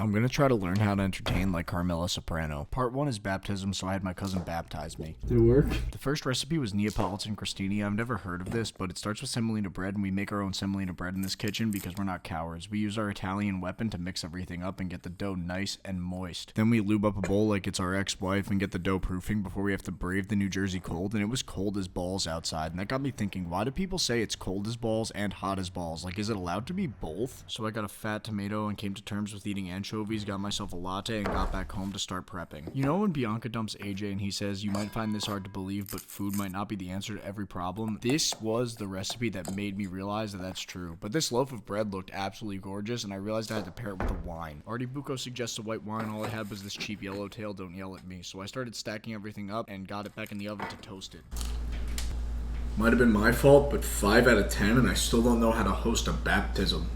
I'm gonna try to learn how to entertain like Carmela Soprano. Part 1 is baptism, so I had my cousin baptize me. Did it work? The first recipe was Neapolitan crostini. I've never heard of this, but it starts with semolina bread, and we make our own semolina bread in this kitchen because we're not cowards. We use our Italian weapon to mix everything up and get the dough nice and moist. Then we lube up a bowl like it's our ex-wife and get the dough proofing before we have to brave the New Jersey cold, and it was cold as balls outside, and that got me thinking, why do people say it's cold as balls and hot as balls? Like, is it allowed to be both? So I got a fat tomato and came to terms with eating anchovies, got myself a latte, and got back home to start prepping. You know when Bianca dumps AJ and he says, you might find this hard to believe, but food might not be the answer to every problem? This was the recipe that made me realize that that's true. But this loaf of bread looked absolutely gorgeous, and I realized I had to pair it with a wine. Artie Bucco suggests a white wine. All I had was this cheap yellowtail, don't yell at me. So I started stacking everything up and got it back in the oven to toast it. Might have been my fault, but 5 out of 10, and I still don't know how to host a baptism.